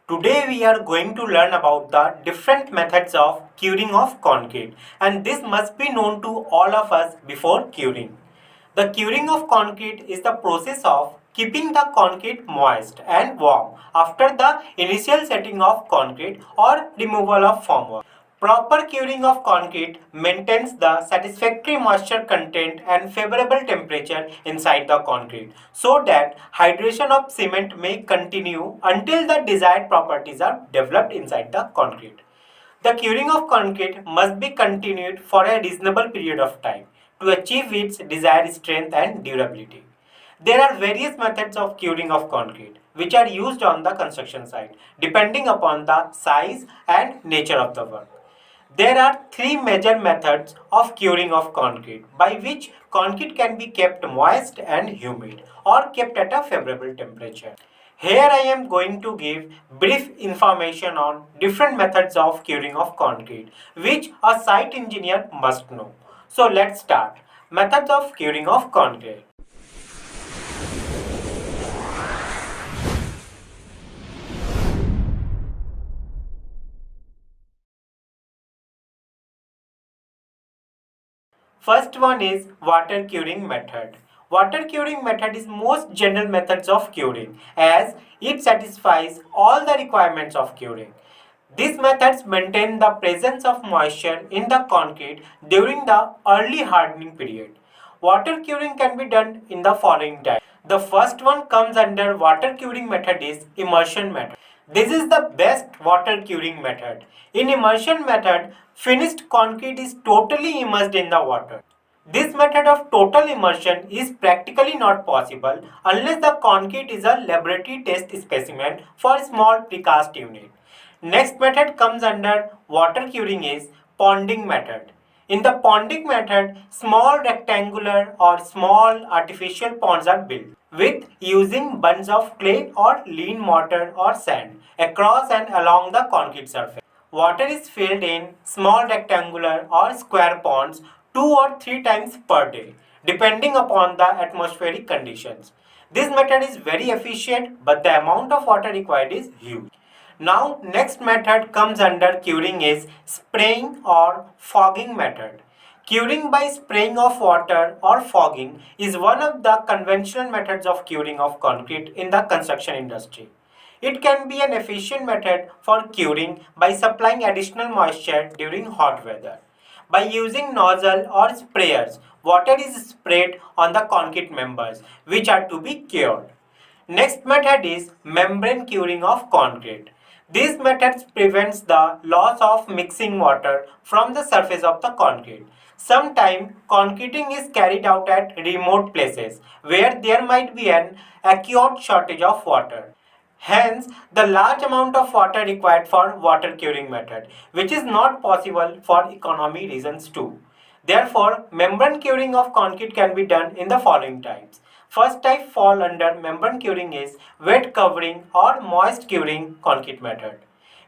Today we are going to learn about the different methods of curing of concrete, and this must be known to all of us before curing. The curing of concrete is the process of keeping the concrete moist and warm after the initial setting of concrete or removal of formwork. Proper curing of concrete maintains the satisfactory moisture content and favorable temperature inside the concrete so that hydration of cement may continue until the desired properties are developed inside the concrete. The curing of concrete must be continued for a reasonable period of time to achieve its desired strength and durability. There are various methods of curing of concrete which are used on the construction site depending upon the size and nature of the work. There are three major methods of curing of concrete by which concrete can be kept moist and humid or kept at a favorable temperature. Here I am going to give brief information on different methods of curing of concrete which a site engineer must know. So let's start. Methods of curing of concrete. First one is water curing method. Water curing method is most general methods of curing as it satisfies all the requirements of curing. These methods maintain the presence of moisture in the concrete during the early hardening period. Water curing can be done in the following types. The first one comes under water curing method is immersion method. This is the best water curing method. In immersion method, finished concrete is totally immersed in the water. This method of total immersion is practically not possible unless the concrete is a laboratory test specimen for a small precast unit. Next method comes under water curing is ponding method. In the ponding method, small rectangular or small artificial ponds are built with using buns of clay or lean mortar or sand across and along the concrete surface. Water is filled in small rectangular or square ponds 2 or 3 times per day, depending upon the atmospheric conditions. This method is very efficient, but the amount of water required is huge. Now, next method comes under curing is spraying or fogging method. Curing by spraying of water or fogging is one of the conventional methods of curing of concrete in the construction industry. It can be an efficient method for curing by supplying additional moisture during hot weather. By using nozzle or sprayers, water is sprayed on the concrete members which are to be cured. Next method is membrane curing of concrete. This method prevents the loss of mixing water from the surface of the concrete. Sometimes concreting is carried out at remote places where there might be an acute shortage of water. Hence, the large amount of water required for water curing method, which is not possible for economy reasons too. Therefore, membrane curing of concrete can be done in the following types. First type fall under membrane curing is wet covering or moist curing concrete method.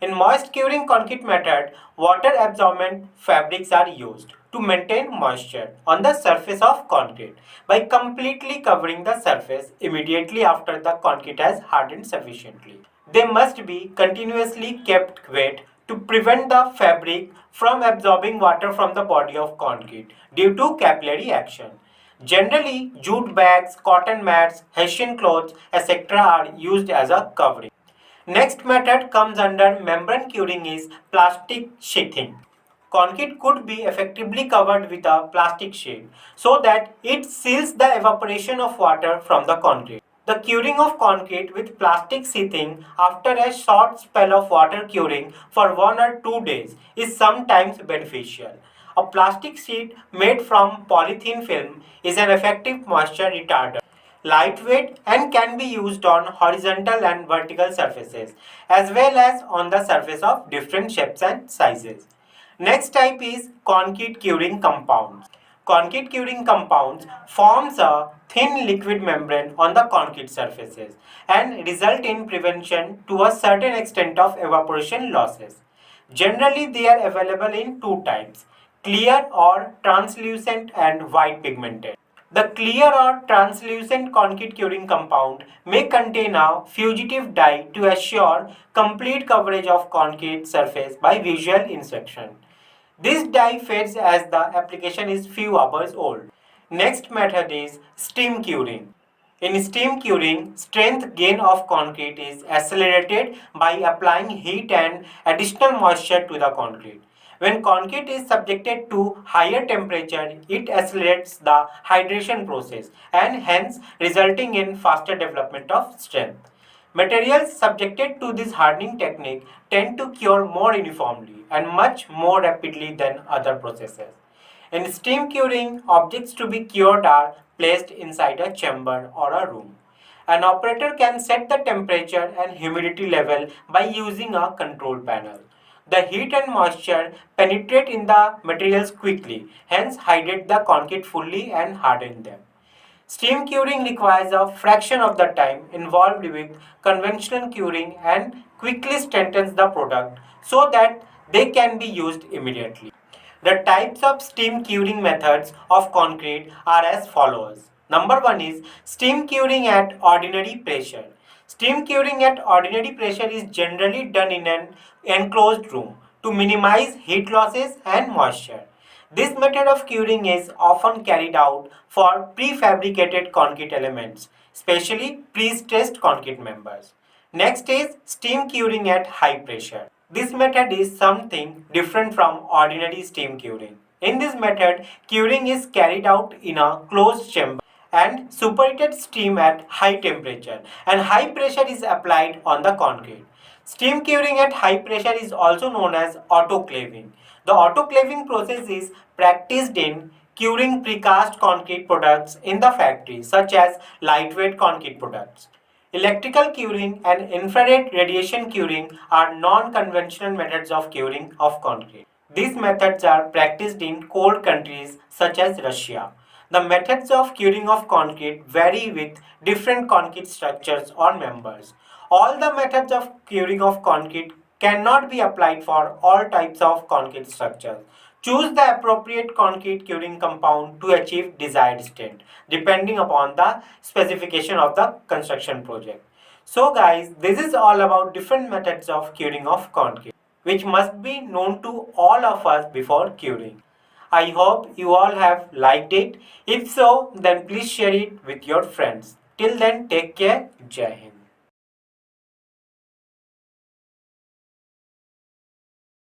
In moist curing concrete method, water absorbent fabrics are used to maintain moisture on the surface of concrete by completely covering the surface immediately after the concrete has hardened sufficiently. They must be continuously kept wet to prevent the fabric from absorbing water from the body of concrete due to capillary action. Generally, jute bags, cotton mats, Hessian cloths, etc. are used as a covering. Next method comes under membrane curing is plastic sheathing. Concrete could be effectively covered with a plastic sheet so that it seals the evaporation of water from the concrete. The curing of concrete with plastic sheathing after a short spell of water curing for 1 or 2 days is sometimes beneficial. A plastic sheet made from polythene film is an effective moisture retarder, lightweight and can be used on horizontal and vertical surfaces as well as on the surface of different shapes and sizes. Next type is concrete curing compounds. Concrete curing compounds forms a thin liquid membrane on the concrete surfaces and result in prevention to a certain extent of evaporation losses. Generally, they are available in two types, clear or translucent and white pigmented. The clear or translucent concrete curing compound may contain a fugitive dye to assure complete coverage of concrete surface by visual inspection. This dye fades as the application is few hours old. Next method is steam curing. In steam curing, strength gain of concrete is accelerated by applying heat and additional moisture to the concrete. When concrete is subjected to higher temperature, it accelerates the hydration process and hence resulting in faster development of strength. Materials subjected to this hardening technique tend to cure more uniformly and much more rapidly than other processes. In steam curing, objects to be cured are placed inside a chamber or a room. An operator can set the temperature and humidity level by using a control panel. The heat and moisture penetrate in the materials quickly, hence hydrate the concrete fully and harden them. Steam curing requires a fraction of the time involved with conventional curing and quickly strengthens the product so that they can be used immediately. The types of steam curing methods of concrete are as follows. Number one is steam curing at ordinary pressure. Steam curing at ordinary pressure is generally done in an enclosed room to minimize heat losses and moisture. This method of curing is often carried out for prefabricated concrete elements, especially pre-stressed concrete members. Next is steam curing at high pressure. This method is something different from ordinary steam curing. In this method, curing is carried out in a closed chamber and superheated steam at high temperature and high pressure is applied on the concrete. Steam curing at high pressure is also known as autoclaving. The autoclaving process is practiced in curing precast concrete products in the factory, such as lightweight concrete products. Electrical curing and infrared radiation curing are non-conventional methods of curing of concrete. These methods are practiced in cold countries such as Russia. The methods of curing of concrete vary with different concrete structures or members. All the methods of curing of concrete cannot be applied for all types of concrete structures. Choose the appropriate concrete curing compound to achieve desired strength, depending upon the specification of the construction project. So guys, this is all about different methods of curing of concrete, which must be known to all of us before curing. I hope you all have liked it. If so, then please share it with your friends. Till then, take care. Jai Hind.